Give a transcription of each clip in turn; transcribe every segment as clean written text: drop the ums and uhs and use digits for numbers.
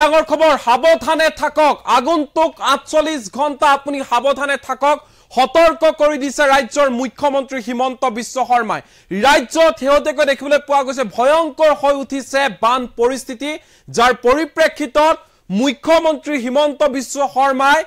ডাঙৰ খবৰ সাৱধানে থাকক আগন্তুক ৪৮ ঘণ্টা আপুনি সাৱধানে থাকক সতৰ্ক কৰি দিছে ৰাজ্যৰ মুখ্যমন্ত্ৰী হিমন্ত বিশ্ব শৰ্মাই ৰাজ্যত হেয়তেকৈ দেখিবলৈ পোৱা গৈছে ভয়ংকৰ হৈ উঠিছে বান পৰিস্থিতি যাৰ পৰিপ্ৰেক্ষিতত মুখ্যমন্ত্ৰী হিমন্ত বিশ্ব শৰ্মাই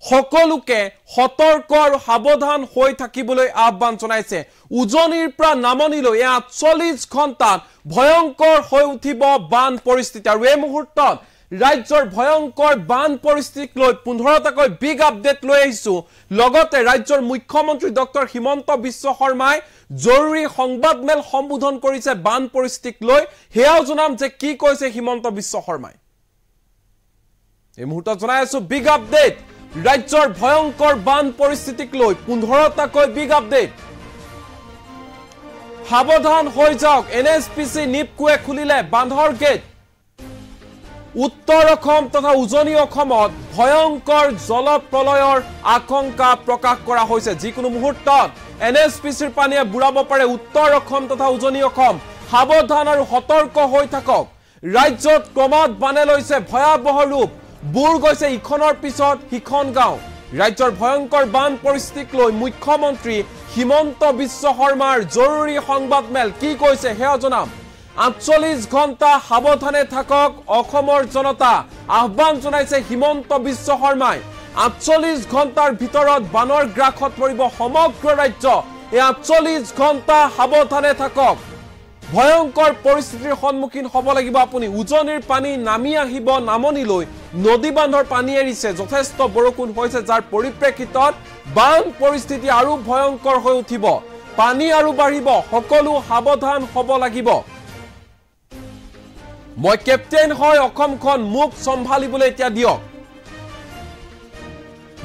সকলোকে সতৰ্ক আৰু সাৱধান হৈ থাকিবলৈ আহ্বান জনাইছে উজনিৰ পৰা নামনিলৈ ৪৮ ঘণ্টাত ভয়ংকৰ হৈ উঠিব বান পৰিস্থিতি আৰু এই মুহূৰ্তত ৰাজ্যৰ ভয়ংকৰ বান পৰিস্থিতিক লৈ ১৫টাকৈ বিগ আপডেট লৈ আহিছো লগতে ৰাজ্যৰ মুখ্যমন্ত্ৰী ডক্টৰ হিমন্ত বিশ্ব শৰ্মাই জৰুৰী সংবাদমেল সম্বোধন কৰিছে বান পৰিস্থিতিক লৈ হেয়াও জনাম যে কি কৈছে হিমন্ত বিশ্ব শৰ্মাই এই মুহূৰ্তত জনাই আছো বিগ আপডেট ৰাজ্যৰ ভয়ংকৰ বান পৰিস্থিতিক লৈ ১৫টাকৈ বিগ আপডেট সাৱধান হৈ যাওক এনএছপিচি নিপকুৱে খুলিলে বান্ধৰ গেট উত্তৰ অসম তথা উজনি অসমত ভয়ংকৰ জলপ্ৰলয়ৰ আশংকা প্ৰকাশ কৰা হৈছে যিকোনো মুহূৰ্তত এনএছপিচিৰ পানীয়ে বুৰাব পাৰে উত্তৰ অসম তথা উজনি অসম সাৱধান আৰু সতৰ্ক হৈ থাকক ৰাজ্যত ক্ৰমাৎ বানে লৈছে ভয়াবহ ৰূপ বুৰ গৈছে ইখনৰ পিছত সিখন গাঁও ৰাজ্যৰ ভয়ংকৰ বান পৰিস্থিতিক লৈ মুখ্যমন্ত্ৰী হিমন্ত বিশ্ব শৰ্মাৰ জৰুৰী সংবাদমেল কি কৈছে হেয়া জনাম ৪৮ ঘণ্টা সাৱধানে থাকক অসমৰ জনতা আহ্বান জনাইছে হিমন্ত বিশ্ব শৰ্মাই ৪৮ ঘণ্টাৰ ভিতৰত বানৰ গ্ৰাসত পৰিব সমগ্ৰ ৰাজ্য এই ৪৮ ঘণ্টা সাৱধানে থাকক ভয়ংকৰ পৰিস্থিতিৰ সন্মুখীন হ'ব লাগিব আপুনি উজনিৰ পানী নামি আহিব নামনিলৈ নদী বান্ধৰ পানী এৰিছে যথেষ্ট বৰষুণ হৈছে যাৰ পৰিপ্ৰেক্ষিতত বান পৰিস্থিতি আৰু ভয়ংকৰ হৈ উঠিব পানী আৰু বাঢ়িব সকলো সাৱধান হ'ব লাগিব মই কেপ্টেইন হয় অসমখন মুখ সম্ভালিবলৈ এতিয়া দিয়ক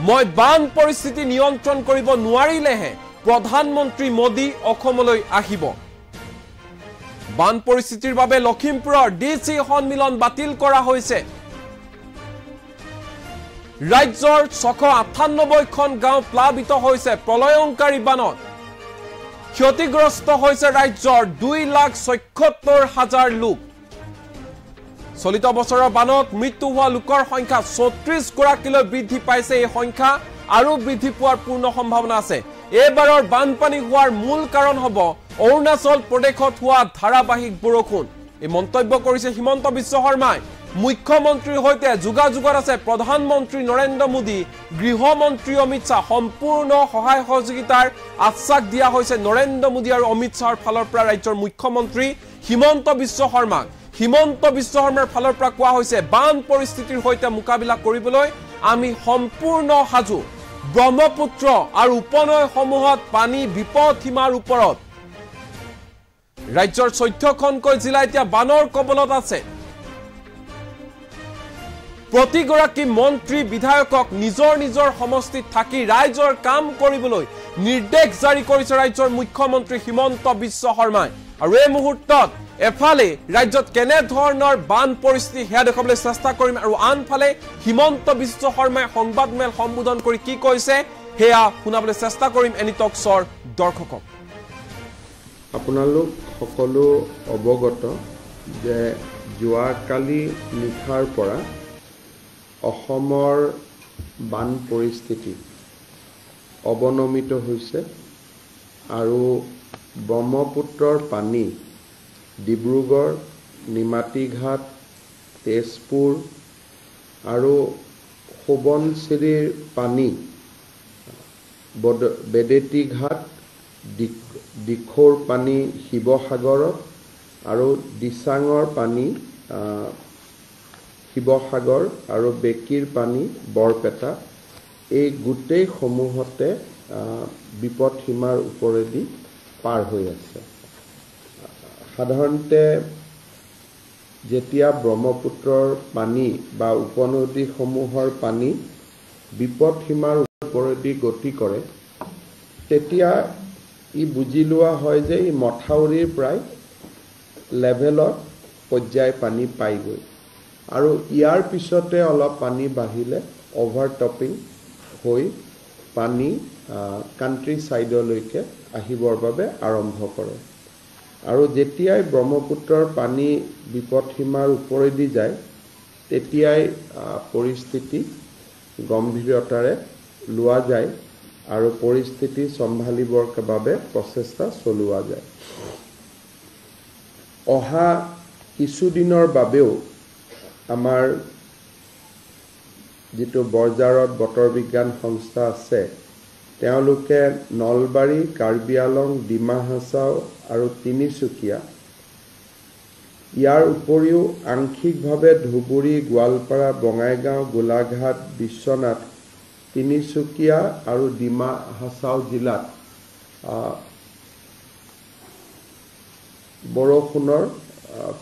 মই বান পৰিস্থিতি নিয়ন্ত্ৰণ কৰিব নোৱাৰিলেহে প্ৰধানমন্ত্ৰী মোদী অসমলৈ আহিব বান পৰিস্থিতিৰ বাবে লখিমপুৰৰ ডিসি সন্মিলন বাতিল কৰা হৈছে ৰাজ্যৰ ৬৯৮খন গাঁও প্লাবিত হৈছে প্ৰলয়ংকাৰী বানত ক্ষতিগ্ৰস্ত হৈছে ৰাজ্যৰ ২,৭৬,০০০ লোক চলিত বছৰৰ বানত মৃত্যু হোৱা লোকৰ সংখ্যা ৩৬ গৰাকীলৈ বৃদ্ধি পাইছে এই সংখ্যা আৰু বৃদ্ধি পোৱাৰ পূৰ্ণ সম্ভাৱনা আছে এইবাৰৰ বানপানী হোৱাৰ মূল কাৰণ হ'ব অৰুণাচল প্ৰদেশত হোৱা ধাৰাবাহিক বৰষুণ এই মন্তব্য কৰিছে হিমন্ত বিশ্ব শৰ্মাই মুখ্যমন্ত্ৰীৰ সৈতে যোগাযোগত আছে প্ৰধানমন্ত্ৰী নৰেন্দ্ৰ মোদী গৃহমন্ত্ৰী অমিত শাহ সম্পূৰ্ণ সহায় সহযোগিতাৰ আশ্বাস দিয়া হৈছে নৰেন্দ্ৰ মোদী আৰু অমিত শাহৰ ফালৰ পৰা ৰাজ্যৰ মুখ্যমন্ত্ৰী হিমন্ত বিশ্ব শৰ্মাক হিমন্ত বিশ্ব শৰ্মাৰ ফালৰ পৰা কোৱা হৈছে বান পৰিস্থিতিৰ সৈতে মুকাবিলা কৰিবলৈ আমি সম্পূৰ্ণ সাজু ব্ৰহ্মপুত্ৰ আৰু উপনৈসমূহত পানী বিপদ সীমাৰ ওপৰত ৰাজ্যৰ ১৪খনকৈ জিলা এতিয়া বানৰ কবলত আছে প্ৰতিগৰাকী মন্ত্ৰী বিধায়কক নিজৰ নিজৰ সমষ্টিত থাকি ৰাইজৰ কাম কৰিবলৈ নিৰ্দেশ জাৰি কৰিছে ৰাজ্যৰ মুখ্যমন্ত্ৰী হিমন্ত বিশ্ব শৰ্মাই আৰু এই মুহূৰ্তত এফালে ৰাজ্যত কেনে ধৰণৰ বান পৰিস্থিতি হেয়া দেখাবলৈ চেষ্টা কৰিম আৰু আনফালে হিমন্ত বিশ্ব শৰ্মাই সংবাদমেল সম্বোধন কৰি কি কৈছে হেয়া শুনাবলৈ চেষ্টা কৰিম এনি টক্সৰ দৰ্শকক আপোনালোক সকলো অৱগত যে যোৱাকালি নিশাৰ পৰা অসমৰ বান পৰিস্থিতি অৱনমিত হৈছে আৰু ব্ৰহ্মপুত্ৰৰ পানী ডিব্ৰুগড় নিমাতীঘাট তেজপুৰ আৰু সোৱণশিৰিৰ পানী বেদেতীঘাট দিখৌৰ পানী শিৱসাগৰত আৰু দিচাঙৰ পানী শিৱসাগৰ আৰু বেকীৰ পানী বৰপেটা এই গোটেই সমূহতে বিপদ সীমাৰ ওপৰেদি পাৰ হৈ আছে সাধাৰণতে যেতিয়া ব্ৰহ্মপুত্ৰৰ পানী বা উপনদীসমূহৰ পানী বিপদ সীমাৰ ওপৰেদি গতি কৰে তেতিয়া ই বুজি লোৱা হয় যে ই মথাউৰিৰ প্ৰায় লেভেলত পৰ্যায় পানী পাইগৈ আৰু ইয়াৰ পিছতে অলপ পানী বাঢ়িলে অভাৰটপিং হৈ পানী কাণ্ট্ৰি সাইডলৈকে আহিবৰ বাবে আৰম্ভ কৰে আৰু যেতিয়াই ব্ৰহ্মপুত্ৰৰ পানী বিপদ সীমাৰ ওপৰেদি যায় তেতিয়াই পৰিস্থিতি গম্ভীৰতাৰে লোৱা যায় আৰু পৰিস্থিতি চম্ভালিবৰ বাবে প্ৰচেষ্টা চলোৱা যায়। অহা কিছুদিনৰ বাবেও আমাৰ যিটো বৰজাৰত বতৰ বিজ্ঞান সংস্থা আছে তেওঁলোকে নলবাৰী, কাৰ্বি আলং, ডিমা হাছাও আৰু তিনিচুকীয়া ইয়াৰ উপৰিও আংশিকভাৱে ধুবুৰী, গোৱালপাৰা, বঙাইগাঁও, গোলাঘাট, বিশ্বনাথ, তিনিচুকীয়া আৰু ডিমা হাছাও জিলাত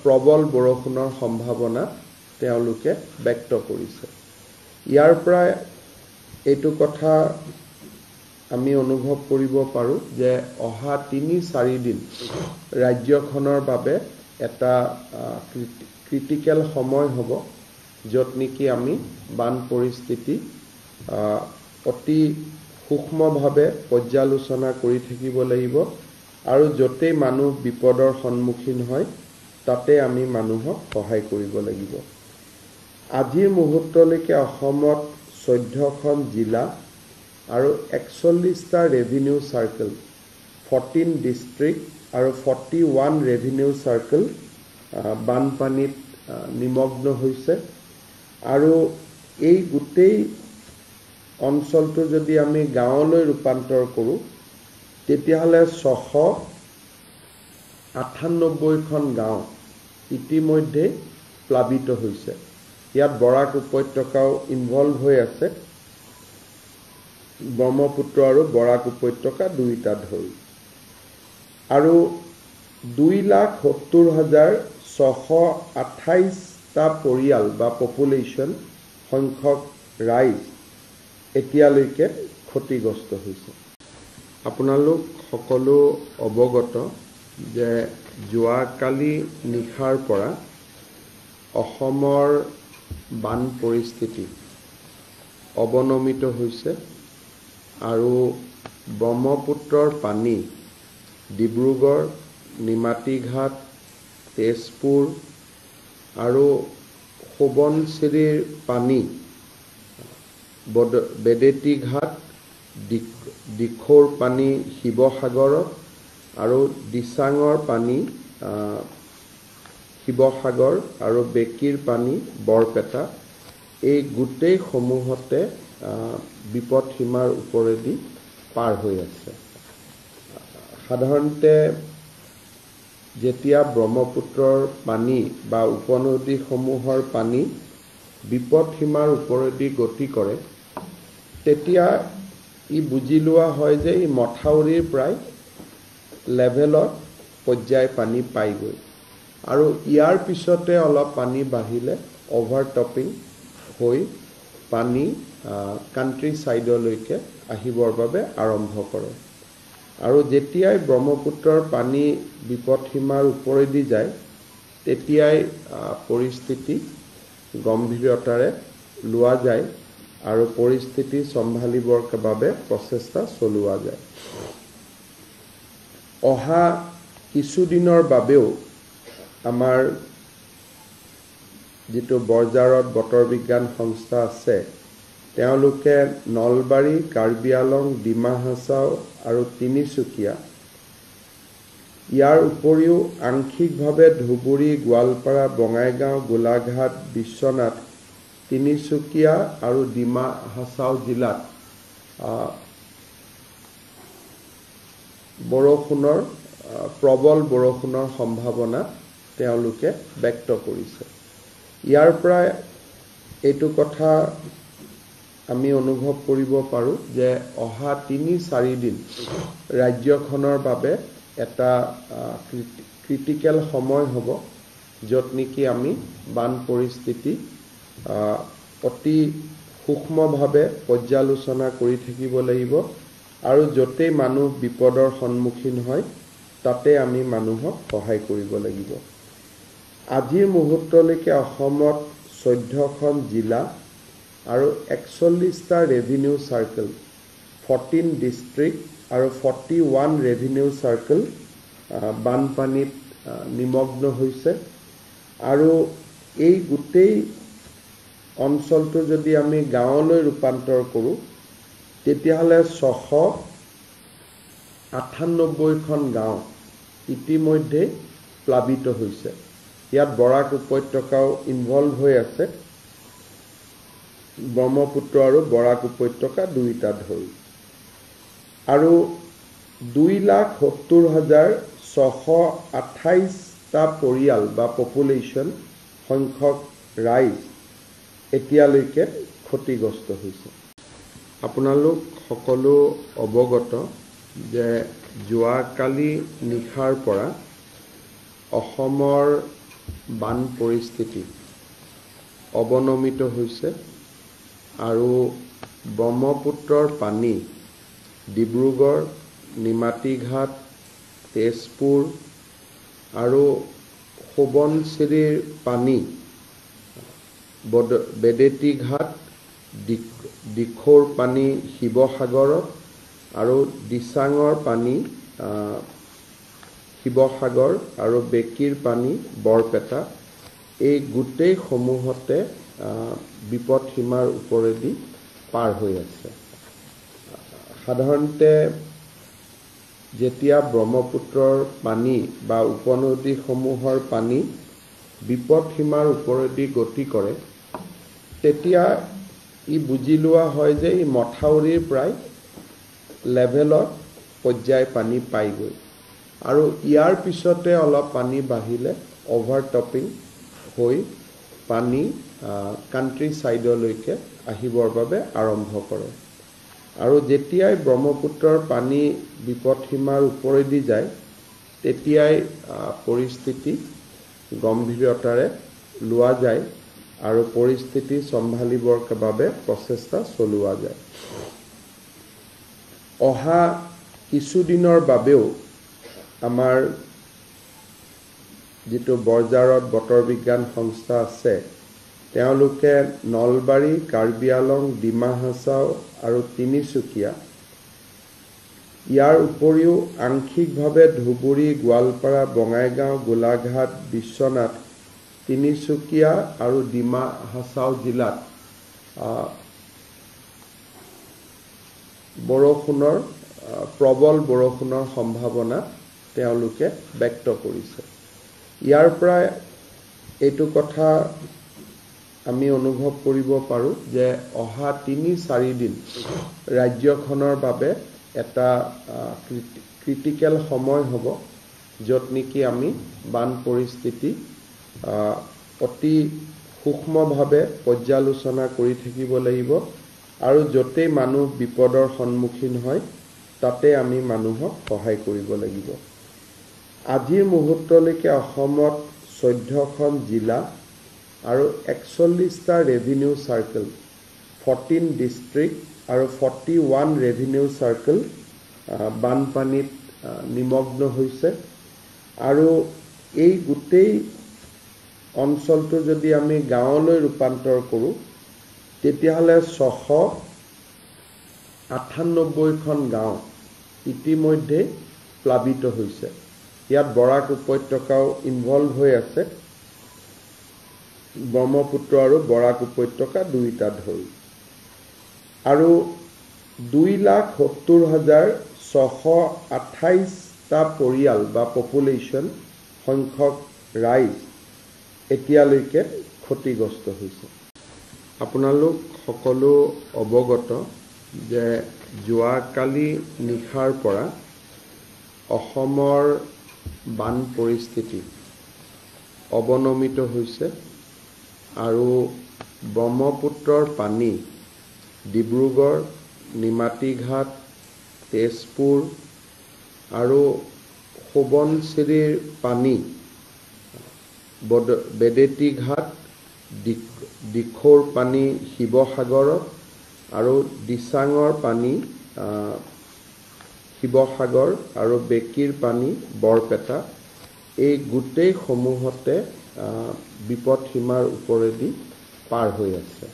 প্ৰবল বৰষুণৰ সম্ভাৱনা তেওঁলোকে ব্যক্ত কৰিছে। ইয়াৰ পৰা এইটো কথা আমি অনুভৱ কৰিব পাৰোঁ যে অহা ৩-৪ দিন ৰাজ্যখনৰ বাবে এটা ক্ৰিটিকেল সময় হ'ব, য'ত নেকি আমি বান পৰিস্থিতি অতি সূক্ষ্মভাৱে পৰ্যালোচনা কৰি থাকিব লাগিব আৰু য'তেই মানুহ বিপদৰ সন্মুখীন হয় তাতে আমি মানুহক সহায় কৰিব লাগিব। আজিৰ মুহূৰ্তলৈকে অসমত 14খন জিলা আৰু 41টা ৰেভিনিউ চাৰ্কেল, 14 ডিষ্ট্ৰিক্ট আৰু 41 ৰেভিনিউ চাৰ্কেল বানপানীত নিমগ্ন হৈছে আৰু এই গোটেই অঞ্চলটো যদি আমি গাঁৱলৈ ৰূপান্তৰ কৰোঁ তেতিয়াহ'লে 698খন গাঁও ইতিমধ্যে প্লাবিত হৈছে। ইয়াত বৰাক উপত্যকাও ইনভলভ হৈ আছে, ব্ৰহ্মপুত্ৰ আৰু বৰাক উপত্যকা দুয়োটা ধৰি। আৰু 2,70,628টা পৰিয়াল বা পপুলেশ্যন সংখ্যক ৰাইজ এতিয়ালৈকে ক্ষতিগ্ৰস্ত হৈছে। আপোনালোক সকলো অৱগত যে যোৱাকালি নিশাৰ পৰা অসমৰ বান পৰিস্থিতি অৱনমিত হৈছে আৰু ব্ৰহ্মপুত্ৰৰ পানী ডিব্ৰুগড়, নিমাতীঘাট, তেজপুৰ আৰু সোৱণশিৰিৰ পানী বেদেতীঘাট, দিখৌৰ পানী শিৱসাগৰত আৰু দিচাঙৰ পানী শিৱসাগৰ আৰু বেকীৰ পানী বৰপেটা, এই গোটেই সমূহতে বিপদসীমাৰ ওপৰেদি পাৰ হৈ আছে। সাধাৰণতে যেতিয়া ব্ৰহ্মপুত্ৰৰ পানী বা উপনদীসমূহৰ পানী বিপদসীমাৰ ওপৰেদি গতি কৰে তেতিয়া ই বুজি লোৱা হয় যে ই মথাউৰিৰ প্ৰায় লেভেলত পৰ্যায় পানী পাইগৈ আৰু ইয়াৰ পিছতে অলপ পানী বাঢ়িলে অভাৰটপিং হৈ পানী কাণ্ট্ৰি ছাইডলৈকে আহিবৰ বাবে আৰম্ভ কৰে আৰু যেতিয়াই ব্ৰহ্মপুত্ৰৰ পানী বিপদসীমাৰ ওপৰেদি যায় তেতিয়াই পৰিস্থিতি গম্ভীৰতাৰে লোৱা যায় আৰু পৰিস্থিতি চম্ভালিবৰ বাবে প্ৰচেষ্টা চলোৱা যায়। অহা কিছুদিনৰ বাবেও আমাৰ যিটো বৰজাৰত বতৰ বিজ্ঞান সংস্থা আছে তেওঁলোকে নলবাৰী, কাৰ্বি আলং, ডিমা হাছাও আৰু তিনিচুকীয়া ইয়াৰ উপৰিও আংশিকভাৱে ধুবুৰী, গোৱালপাৰা, বঙাইগাঁও, গোলাঘাট, বিশ্বনাথ, তিনিচুকীয়া আৰু ডিমা হাছাও জিলাত প্ৰবল বৰষুণৰ সম্ভাৱনা তেওঁলোকে ব্যক্ত কৰিছে। ইয়াৰ পৰা এইটো কথা আমি অনুভৱ কৰিব পাৰোঁ যে অহা ৩-৪ দিন ৰাজ্যখনৰ বাবে এটা ক্ৰিটিকেল সময় হ'ব, য'ত নেকি আমি বান পৰিস্থিতি অতি সূক্ষ্মভাৱে পৰ্যালোচনা কৰি থাকিব লাগিব আৰু য'তেই মানুহ বিপদৰ সন্মুখীন হয় তাতে আমি মানুহক সহায় কৰিব লাগিব। আজিৰ মুহূৰ্তলৈকে অসমত 14খন জিলা আৰু 41টা ৰেভিনিউ চাৰ্কেল, 14 ডিষ্ট্ৰিক্ট আৰু 41 ৰেভিনিউ চাৰ্কেল বানপানীত নিমগ্ন হৈছে আৰু এই গোটেই অঞ্চলটো যদি আমি গাঁৱলৈ ৰূপান্তৰ কৰোঁ তেতিয়াহ'লে 698খন গাঁও ইতিমধ্যে প্লাবিত হৈছে। ইয়াত বৰাক উপত্যকাও ইনভলভ হৈ আছে, ব্ৰহ্মপুত্ৰ আৰু বৰাক উপত্যকা দুইটা ধৰি। আৰু 2,70,628টা পৰিয়াল বা পপুলেশ্যন সংখ্যক ৰাইজ এতিয়ালৈকে ক্ষতিগ্ৰস্ত হৈছে। আপোনালোক সকলো অৱগত যে যোৱাকালি নিশাৰ পৰা অসমৰ বান পৰিস্থিতি অৱনমিত হৈছে আৰু ব্ৰহ্মপুত্ৰৰ পানী ডিব্ৰুগড়, নিমাতীঘাট, তেজপুৰ আৰু সোৱণশিৰিৰ পানী বেদেতীঘাট, দিখৌৰ পানী শিৱসাগৰত আৰু দিচাঙৰ পানী শিৱসাগৰ আৰু বেকীৰ পানী বৰপেটা, এই গোটেইসমূহতে বিপদসীমাৰ ওপৰেদি পাৰ হৈ আছে। সাধাৰণতে যেতিয়া ব্ৰহ্মপুত্ৰৰ পানী বা উপনদীসমূহৰ পানী বিপদসীমাৰ ওপৰেদি গতি কৰে তেতিয়া ই বুজি লোৱা হয় যে ই মথাউৰিৰ প্ৰায় লেভেলত পৰ্যায় পানী পাইগৈ আৰু ইয়াৰ পিছতে অলপ পানী বাঢ়িলে অভাৰটপিং হৈ পানী কাণ্ট্ৰি ছাইডলৈকে আহিবৰ বাবে আৰম্ভ কৰে। আৰু যেতিয়াই ব্ৰহ্মপুত্ৰৰ পানী বিপদসীমাৰ ওপৰেদি যায় তেতিয়াই পৰিস্থিতি গম্ভীৰতাৰে লোৱা যায় আৰু পৰিস্থিতি চম্ভালিবৰ বাবে প্ৰচেষ্টা চলোৱা যায়। অহা কিছুদিনৰ বাবেও আমাৰ যিটো বৰঝাৰত বতৰ বিজ্ঞান সংস্থা আছে তেওঁলোকে নলবাৰী, কাৰ্বি আলং, ডিমা হাছাও আৰু তিনিচুকীয়া, ইয়াৰ উপৰিও আংশিকভাৱে ধুবুৰী, গোৱালপাৰা, বঙাইগাঁও, গোলাঘাট, বিশ্বনাথ, তিনিচুকীয়া আৰু ডিমা হাছাও জিলাত বৰষুণৰ প্ৰবল বৰষুণৰ সম্ভাৱনা তেওঁলোকে ব্যক্ত কৰিছে। ইয়াৰ পৰা এইটো কথা আমি অনুভৱ কৰিব পাৰোঁ যে অহা ৩-৪ দিন ৰাজ্যখনৰ বাবে এটা ক্ৰিটিকেল সময় হ'ব, য'ত নেকি আমি বান পৰিস্থিতি অতি সূক্ষ্মভাৱে পৰ্যালোচনা কৰি থাকিব লাগিব আৰু য'তেই মানুহ বিপদৰ সন্মুখীন হয় তাতে আমি মানুহক সহায় কৰিব লাগিব। আজিৰ মুহূৰ্তলৈকে অসমত 14খন জিলা আৰু 41টা ৰেভিনিউ চাৰ্কেল, 14 ডিষ্ট্ৰিক্ট আৰু 41 ৰেভিনিউ চাৰ্কেল বানপানীত নিমগ্ন হৈছে আৰু এই গোটেই অঞ্চলটো যদি আমি গাঁৱলৈ ৰূপান্তৰ কৰোঁ তেতিয়াহ'লে 698খন গাঁও ইতিমধ্যে প্লাবিত হৈছে। ইয়াত বৰাক উপত্যকাও ইনভলভ হৈ আছে, ব্ৰহ্মপুত্ৰ আৰু বৰাক উপত্যকা দুইটা ধৰি। আৰু 2,70,628টা পৰিয়াল বা পপুলেশ্যন সংখ্যক ৰাইজ এতিয়ালৈকে ক্ষতিগ্ৰস্ত হৈছে। আপোনালোক সকলো অৱগত যে যোৱাকালি নিশাৰ পৰা অসমৰ বান পৰিস্থিতি অৱনমিত হৈছে আৰু ব্ৰহ্মপুত্ৰৰ পানী ডিব্ৰুগড়, নিমাতীঘাট, তেজপুৰ আৰু সোৱণশিৰিৰ পানী বেদেতীঘাট, দিখৌৰ পানী শিৱসাগৰত আৰু দিচাঙৰ পানী শিৱসাগৰ আৰু বেকীৰ পানী বৰপেটা, এই গোটেইসমূহতে বিপদসীমাৰ ওপৰেদি পাৰ হৈ আছে।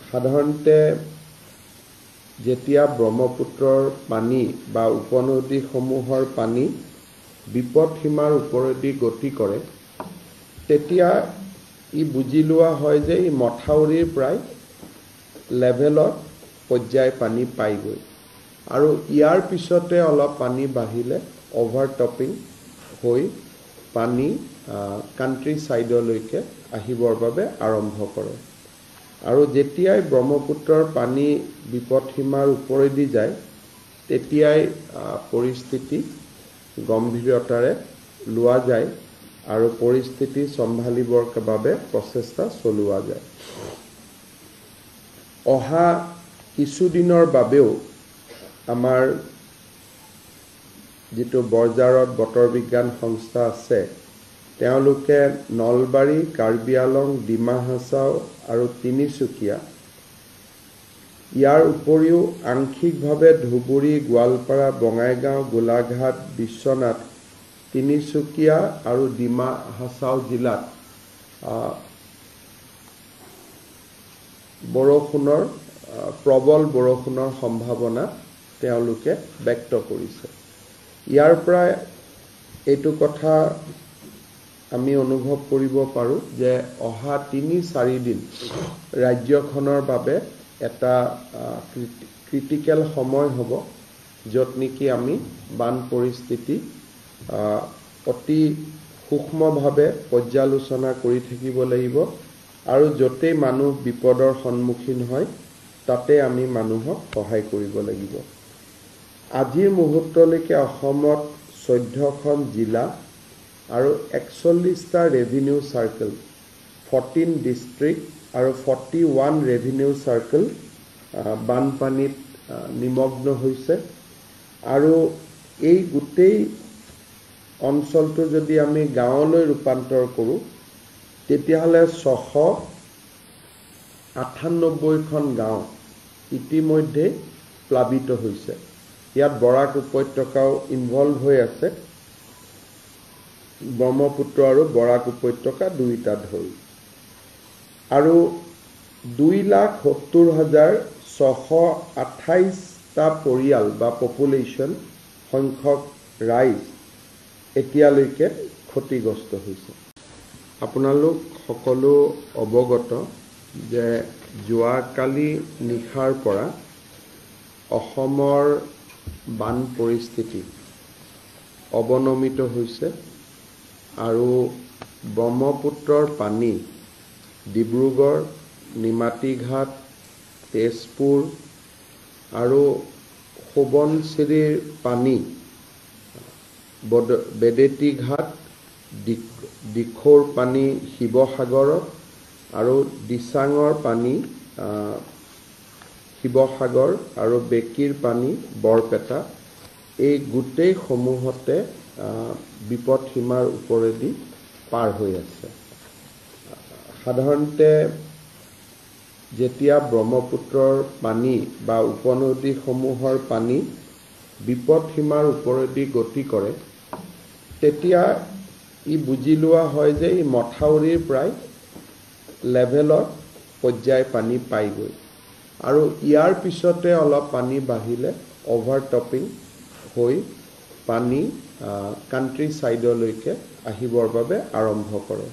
সাধাৰণতে যেতিয়া ব্ৰহ্মপুত্ৰৰ পানী বা উপনদীসমূহৰ পানী বিপদসীমাৰ ওপৰেদি গতি কৰে তেতিয়া ই বুজি লোৱা হয় যে ই মথাউৰিৰ প্ৰায় লেভেলত পৰ্যায় পানী পাইগৈ আৰু ইয়াৰ পিছতে অলপ পানী বাঢ়িলে অভাৰটপিং হৈ পানী কাণ্ট্ৰি সাইডলৈকে আহিবৰ বাবে আৰম্ভ কৰে আৰু যেতিয়াই ব্ৰহ্মপুত্ৰৰ পানী বিপদসীমাৰ ওপৰেদি যায় তেতিয়াই পৰিস্থিতি গম্ভীৰতাৰে লোৱা যায় আৰু পৰিস্থিতি চম্ভালিবৰ বাবে প্ৰচেষ্টা চলোৱা যায় অহা কিছুদিনৰ বাবেও আমাৰ যেটো বজাৰত বতৰ বিজ্ঞান সংস্থা আছে তেওঁলোকে নলবাৰী কাৰ্বি আলং ডিমা হাছাও আৰু তিনিচুকীয়া ইয়াৰ উপৰিও আংশিকভাৱে ধুবুৰী গোৱালপাৰা বঙাইগাঁও গোলাঘাট বিশ্বনাথ তিনিচুকীয়া আৰু ডিমা হাছাও জিলাত বৰষুণৰ প্ৰবল বৰষুণৰ সম্ভাৱনা তেওঁলোকে ব্যক্ত কৰিছে ইয়াৰ পৰা এইটো কথা আমি অনুভৱ কৰিব পাৰো যে অহা ৩-৪ দিন ৰাজ্যখনৰ বাবে এটা ক্ৰিটিক্যাল সময় হ'ব য'ত নেকি আমি বান পৰিস্থিতি অতি সূক্ষ্মভাৱে পৰ্যালোচনা কৰি থাকিব লাগিব আৰু য'তেই মানুহ বিপদৰ সন্মুখীন হয় তাতে আমি মানুহক সহায় কৰিব লাগিব আজিৰ মুহূৰ্তলৈকে অসমত 14খন জিলা আৰু 41টা ৰেভিনিউ সাৰ্কেল 14 ডিস্ট্ৰিক্ট আৰু 41 ৰেভিনিউ সাৰ্কেল বানপানীত নিমগ্ন হৈছে আৰু এই গোটেই অঞ্চলটো যদি আমি গাঁৱলৈ ৰূপান্তৰ কৰোঁ তেতিয়াহ'লে 698খন গাঁও ইতিমধ্যে প্লাবিত হৈছে ইয়াত বৰাক উপত্যকাও ইনভলভ হৈ আছে ব্ৰহ্মপুত্ৰ আৰু বৰাক উপত্যকা দুইটা ধৰি আৰু 2,70,628টা পৰিয়াল বা পপুলেশ্যন সংখ্যক ৰাইজ এতিয়ালৈকে ক্ষতিগ্ৰস্ত হৈছে আপোনালোক সকলো অৱগত যে যোৱাকালি নিশাৰ পৰা অসমৰ বান পৰিস্থিতি অৱনমিত হৈছে আৰু ব্ৰহ্মপুত্ৰৰ পানী ডিব্ৰুগড় নিমাতীঘাট তেজপুৰ আৰু সোৱণশিৰিৰ পানী বেদেতীঘাট দিখৌৰ পানী শিৱসাগৰত আৰু দিচাঙৰ পানী শিৱসাগৰ আৰু বেকীৰ পানী বৰপেটা এই গোটেই সমূহতে বিপদসীমাৰ ওপৰেদি পাৰ হৈ আছে সাধাৰণতে যেতিয়া ব্ৰহ্মপুত্ৰৰ পানী বা উপনদীসমূহৰ পানী বিপদসীমাৰ ওপৰেদি গতি কৰে তেতিয়া ই বুজি লোৱা হয় যে ই মথাউৰিৰ প্ৰায় লেভেলত পৰ্যায় পানী পাইগৈ আৰু ইয়াৰ পিছতে অলপ পানী বাঢ়িলে অভাৰটপিং হৈ পানী কাণ্ট্ৰি সাইডলৈকে আহিবৰ বাবে আৰম্ভ কৰে